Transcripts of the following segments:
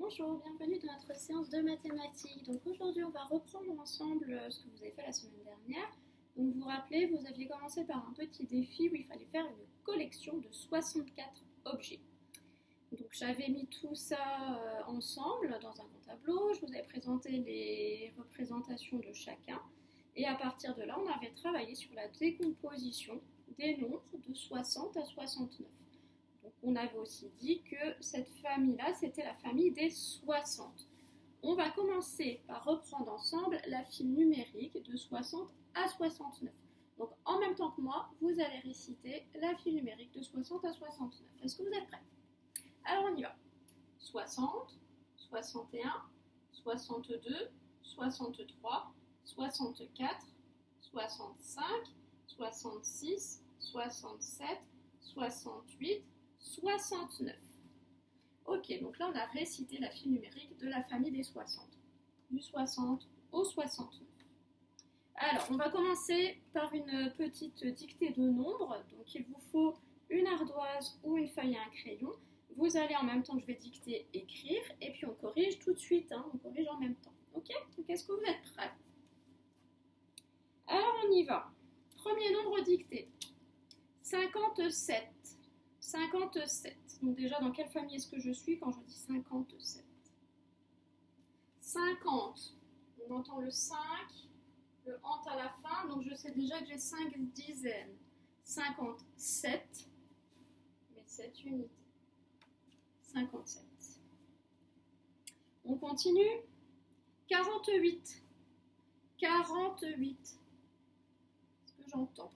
Bonjour, bienvenue dans notre séance de mathématiques. Donc aujourd'hui, on va reprendre ensemble ce que vous avez fait la semaine dernière. Donc vous vous rappelez, vous aviez commencé par un petit défi où il fallait faire une collection de 64 objets. Donc j'avais mis tout ça ensemble dans un grand tableau, je vous avais présenté les représentations de chacun. Et à partir de là, on avait travaillé sur la décomposition des nombres de 60 à 69. Donc on avait aussi dit que cette famille-là, c'était la famille des 60. On va commencer par reprendre ensemble la file numérique de 60 à 69. Donc en même temps que moi, vous allez réciter la file numérique de 60 à 69. Est-ce que vous êtes prêts? Alors on y va. 60, 61, 62, 63, 64, 65, 66, 67, 68, 69. Ok, donc là on a récité la file numérique de la famille des 60. Du 60 au 69. Alors, on va commencer par une petite dictée de nombres. Donc il vous faut une ardoise ou une feuille et un crayon. Vous allez en même temps que je vais dicter, écrire. Et puis on corrige tout de suite, on corrige en même temps. Ok? Donc est-ce que vous êtes prêts? Alors on y va. Premier nombre dicté. 57. 57. Donc déjà, dans quelle famille est-ce que je suis quand je dis 57? 50. On entend le 5, le ant à la fin, donc je sais déjà que j'ai 5 dizaines. 57, mais 7 unités. 57. On continue. 48. 48. Est-ce que j'entends?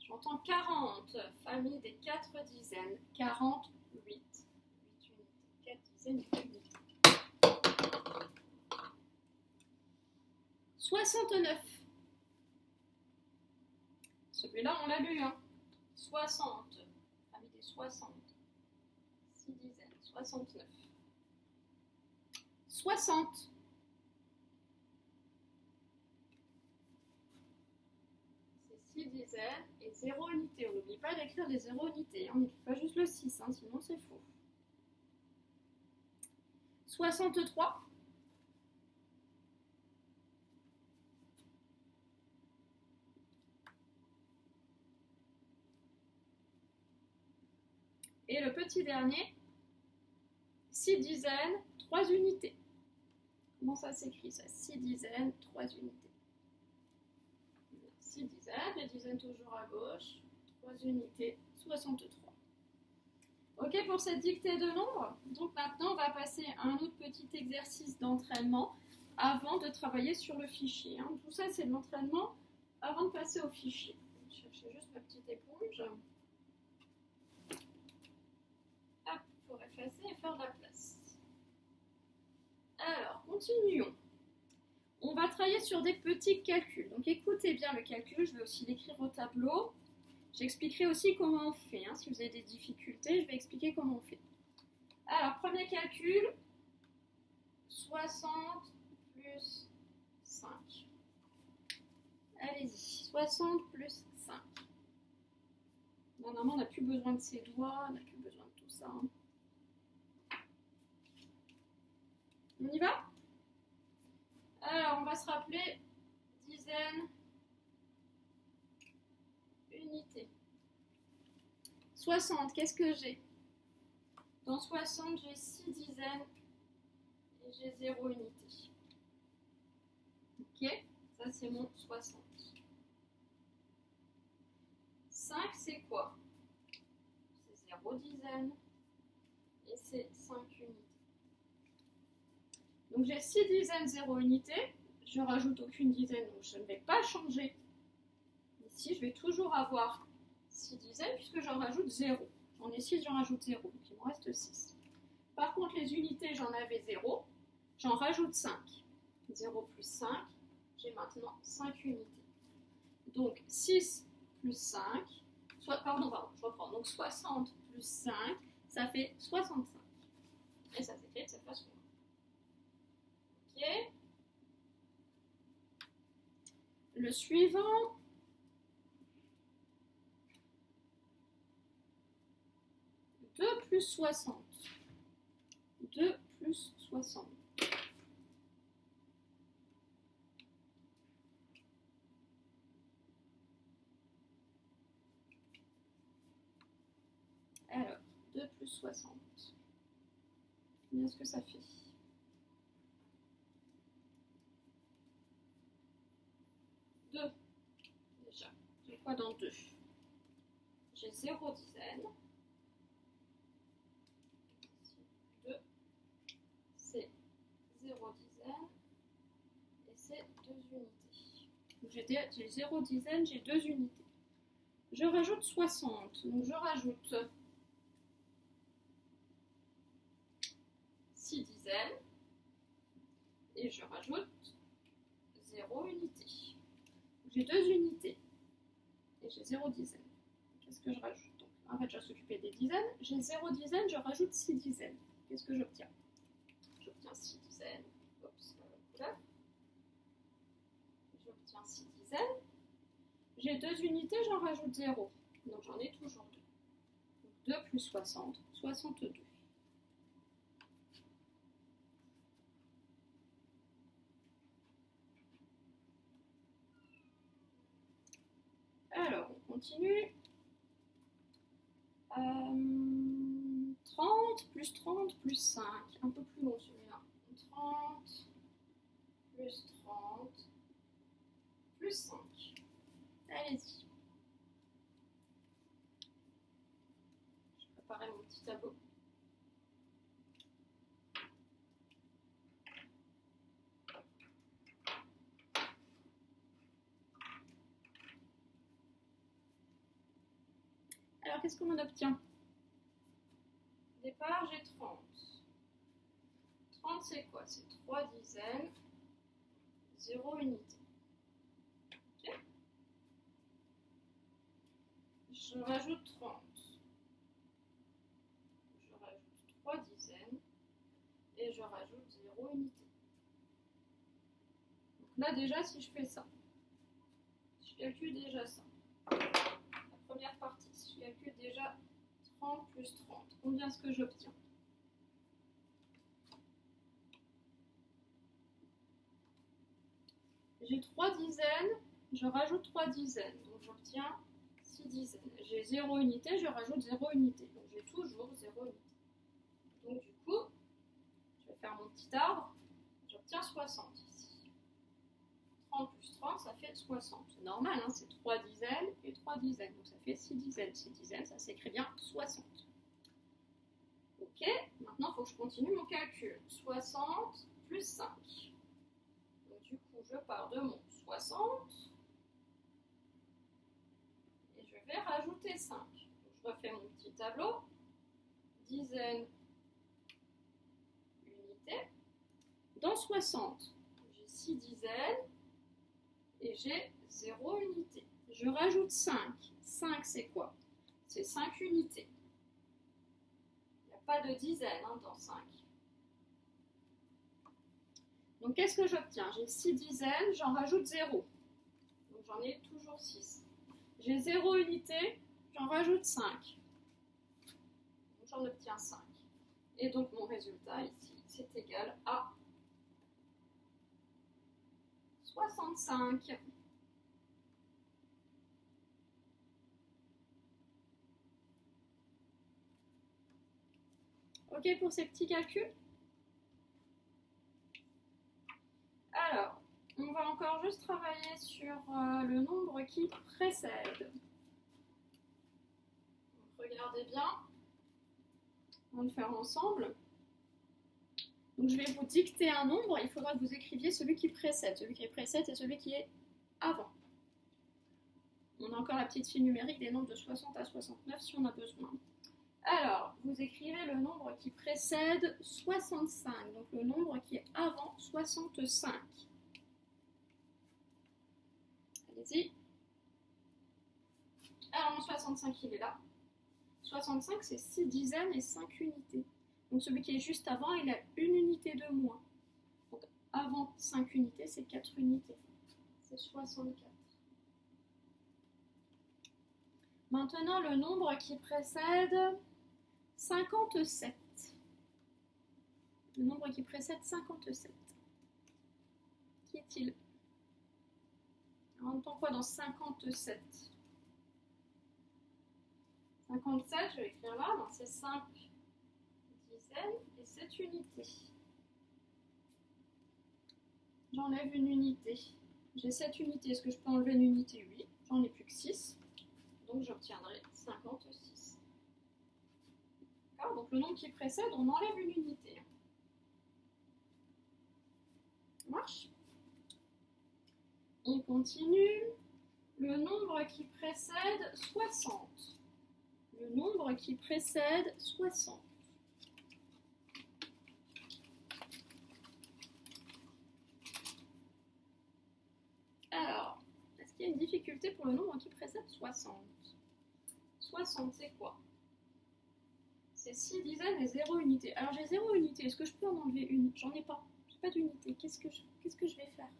J'entends 40, famille des 4 dizaines, 48, 8 unités, 4 dizaines, 8 unités. 69. Celui-là, on l'a lu, 60, famille des 60, 6 dizaines, 69. 60. C'est 6 dizaines et 0 unité. On n'oublie pas d'écrire les 0 unités. On n'écrit pas juste le 6, sinon c'est faux. 63. Et le petit dernier, 6 dizaines, 3 unités. Comment ça s'écrit ça? 6 dizaines, 3 unités. 6 dizaines, les dizaines toujours à gauche, 3 unités, 63. Ok pour cette dictée de nombres. Donc maintenant, on va passer à un autre petit exercice d'entraînement avant de travailler sur le fichier. Tout ça, c'est de l'entraînement avant de passer au fichier. Je vais chercher juste ma petite éponge. Hop, pour effacer et faire de la place. Alors, continuons. On va travailler sur des petits calculs. Donc écoutez bien le calcul, je vais aussi l'écrire au tableau. J'expliquerai aussi comment on fait. Si vous avez des difficultés, je vais expliquer comment on fait. Alors, premier calcul, 60 plus 5. Allez-y, 60 plus 5. Normalement, on n'a plus besoin de ses doigts, on n'a plus besoin de tout ça. On y va? Alors, on va se rappeler dizaines, unités. 60, qu'est-ce que j'ai? Dans 60, j'ai 6 dizaines et j'ai 0 unité. Ok? Ça, c'est mon 60. 5, c'est quoi? C'est 0 dizaines et c'est 5 unités. Donc j'ai 6 dizaines, 0 unités. Je rajoute aucune dizaine, donc je ne vais pas changer. Ici, je vais toujours avoir 6 dizaines puisque j'en rajoute 0. J'en ai 6, j'en rajoute 0. Donc il me reste 6. Par contre, les unités, j'en avais 0. J'en rajoute 5. 0 plus 5, j'ai maintenant 5 unités. Donc 6 plus 5, pardon, je reprends. Donc 60 plus 5, ça fait 65. Et ça s'écrit de cette façon. Ok. Le suivant. Plus 60. 2 60. Alors, 2 plus 60. Combien est-ce que ça fait? 2. Déjà. J'ai quoi dans 2? J'ai 0 dizaine. 2. C'est 0 dizaine. Et c'est 2 unités. J'ai 0 dizaine, j'ai 2 unités. Je rajoute 60. Donc je rajoute 6 dizaines. Et je rajoute 0 unité. J'ai 2 unités. Et j'ai 0 dizaine. Qu'est-ce que je rajoute? Donc, en fait, je vais s'occuper des dizaines. J'ai 0 dizaine, je rajoute 6 dizaines. Qu'est-ce que j'obtiens? J'obtiens 6 dizaines. Oups, là. J'obtiens 6 dizaines. J'ai 2 unités, j'en rajoute 0. Donc j'en ai toujours 2. Donc 2 plus 60, 62. Alors, on continue. 30 plus 30 plus 5. Un peu plus long celui-là. 30 plus 30 plus 5. Allez-y. Je vais préparer mon petit tableau. Alors, qu'est-ce qu'on en obtient? Au départ, j'ai 30. 30, c'est quoi? C'est 3 dizaines, 0 unité. Okay. Je rajoute 30. Je rajoute 3 dizaines et je rajoute 0 unité. Donc là, déjà, si je fais ça, je calcule déjà ça. La première partie, si je calcule déjà 30 plus 30, combien est-ce que j'obtiens? J'ai 3 dizaines, je rajoute 3 dizaines, donc j'obtiens 6 dizaines. J'ai 0 unité, je rajoute 0 unité, donc j'ai toujours 0 unité. Donc du coup, je vais faire mon petit arbre, j'obtiens 60 ici. 30 plus 30, ça fait 60. C'est normal, hein, c'est 3 dizaines et 3 dizaines, donc ça fait 6 dizaines. 6 dizaines, ça s'écrit bien 60. Ok, maintenant il faut que je continue mon calcul. 60 plus 5. Donc du coup, je pars de mon 60 et je vais rajouter 5. Donc, je refais mon petit tableau. Dizaines, unités. Dans 60, j'ai 6 dizaines et j'ai 0 unité. Je rajoute 5. 5, c'est quoi? C'est 5 unités. Il n'y a pas de dizaines dans 5. Donc, qu'est-ce que j'obtiens? J'ai 6 dizaines, j'en rajoute 0. Donc, j'en ai toujours 6. J'ai 0 unité, j'en rajoute 5. Donc, j'en obtiens 5. Et donc, mon résultat ici, c'est égal à 65. Ok pour ces petits calculs? Alors, on va encore juste travailler sur le nombre qui précède. Donc, regardez bien. On va le faire ensemble. Donc, je vais vous dicter un nombre. Il faudra que vous écriviez celui qui précède. Celui qui précède, c'est celui qui est avant. On a encore la petite file numérique des nombres de 60 à 69 si on a besoin. Alors, vous écrivez le nombre qui précède 65, donc le nombre qui est avant 65. Allez-y. Alors, mon 65, il est là. 65, c'est 6 dizaines et 5 unités. Donc, celui qui est juste avant, il a une unité de moins. Donc, avant 5 unités, c'est 4 unités. C'est 64. Maintenant, le nombre qui précède 57. Le nombre qui précède 57. Qui est-il? On entend quoi dans 57? 57, je vais écrire là, c'est 5 dizaines et 7 unités. J'enlève une unité. J'ai 7 unités. Est-ce que je peux enlever une unité? Oui. J'en ai plus que 6. Donc j'obtiendrai 56. D'accord? Donc le nombre qui précède, on enlève une unité. Ça marche? On continue. Le nombre qui précède 60. Le nombre qui précède 60. Alors, est-ce qu'il y a une difficulté pour le nombre qui précède 60? 60, c'est quoi? C'est 6 dizaines et 0 unité. Alors j'ai 0 unité, est-ce que je peux en enlever une? J'en ai pas. J'ai pas d'unité. Qu'est-ce que je vais faire?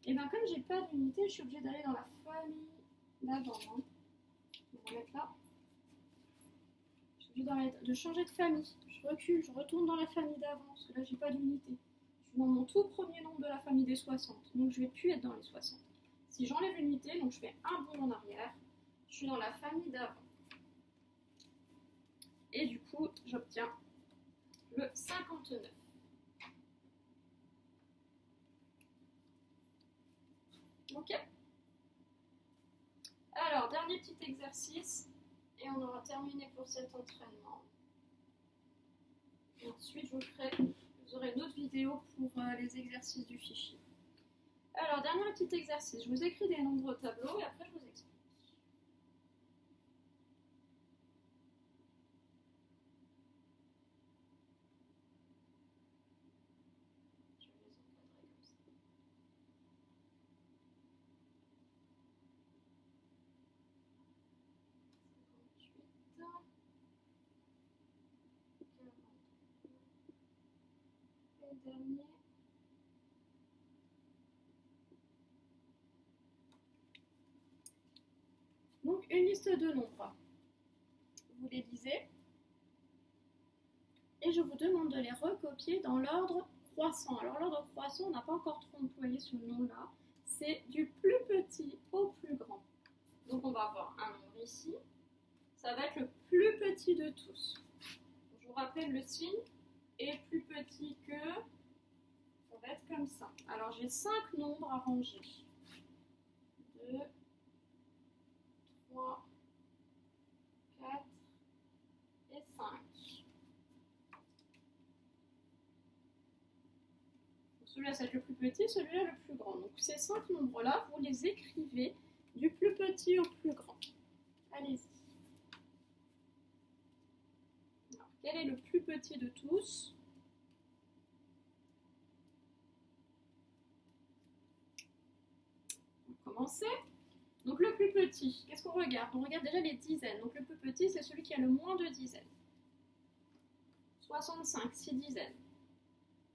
Et bien comme j'ai pas d'unité, je suis obligée d'aller dans la famille d'avant. On va mettre là. Je suis obligée de changer de famille. Je recule, je retourne dans la famille d'avant, parce que là j'ai pas d'unité. Je suis dans mon tout premier nombre de la famille des 60, donc je vais plus être dans les 60. Si j'enlève une unité, donc je fais un bond en arrière, je suis dans la famille d'avant. Et du coup, j'obtiens le 59. Ok? Alors, dernier petit exercice, et on aura terminé pour cet entraînement. Et ensuite, vous aurez une autre vidéo pour les exercices du fichier. Alors, dernier petit exercice, je vous écris des nombres au tableau et après je vous explique. Je vais les encadrer comme ça. 58, 42, et dernier. Donc, une liste de nombres. Vous les lisez. Et je vous demande de les recopier dans l'ordre croissant. Alors, l'ordre croissant, on n'a pas encore trop employé ce nom-là. C'est du plus petit au plus grand. Donc, on va avoir un nombre ici. Ça va être le plus petit de tous. Je vous rappelle le signe. Et plus petit que, ça va être comme ça. Alors, j'ai 5 nombres à ranger. 2, 3, 4 et 5. Celui-là, c'est le plus petit, celui-là, le plus grand. Donc, ces 5 nombres-là, vous les écrivez du plus petit au plus grand. Allez-y. Quel est le plus petit de tous? On va commencer. Donc, le plus petit, qu'est-ce qu'on regarde? On regarde déjà les dizaines. Donc, le plus petit, c'est celui qui a le moins de dizaines. 65, 6 dizaines.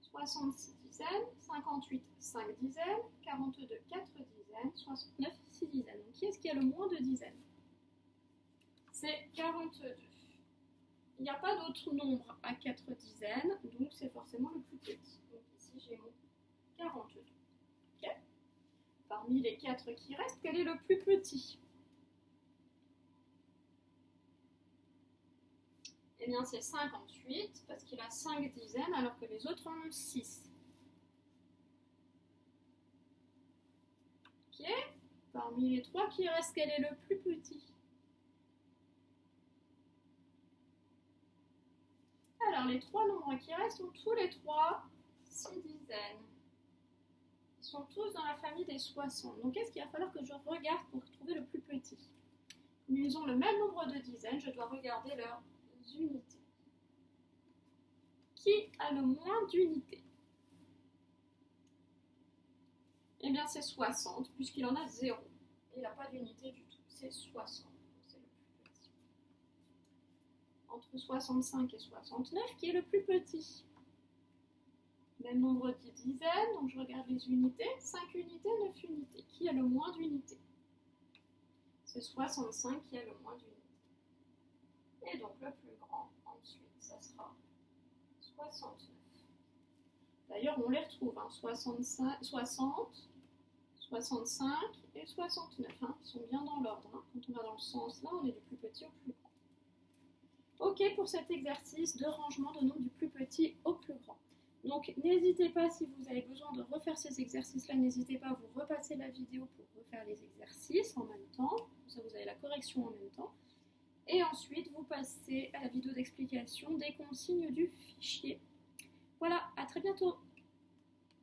66 dizaines, 58, 5 dizaines, 42, 4 dizaines, 69, 6 dizaines. Donc, qui est-ce qui a le moins de dizaines? C'est 42. Il n'y a pas d'autre nombre à 4 dizaines, donc c'est forcément le plus petit. Donc ici, j'ai mon 42. Okay. Parmi les 4 qui restent, quel est le plus petit? Eh bien, c'est 58, parce qu'il a 5 dizaines, alors que les autres en ont 6. Ok. Parmi les 3 qui restent, quel est le plus petit? Alors, les 3 nombres qui restent ont tous les 3 6 dizaines. Ils sont tous dans la famille des 60. Donc, qu'est-ce qu'il va falloir que je regarde pour trouver le plus petit? Ils ont le même nombre de dizaines, je dois regarder leurs unités. Qui a le moins d'unités? Eh bien, c'est 60, puisqu'il en a 0. Il n'a pas d'unité du tout. C'est 60. C'est le plus petit. Entre 65 et 69, qui est le plus petit? Même nombre de dizaines, donc je regarde les unités. 5 unités, 9 unités. Qui a le moins d'unités? C'est 65 qui a le moins d'unités. Et donc le plus grand, ensuite, ça sera 69. D'ailleurs, on les retrouve, 65, 60, 65 et 69. Ils sont bien dans l'ordre. Quand on va dans le sens, là, on est du plus petit au plus grand. Ok pour cet exercice de rangement de nombre du plus petit au plus grand. Donc, n'hésitez pas, si vous avez besoin de refaire ces exercices-là, n'hésitez pas à vous repasser la vidéo pour refaire les exercices en même temps. Comme ça, vous avez la correction en même temps. Et ensuite, vous passez à la vidéo d'explication des consignes du fichier. Voilà, à très bientôt!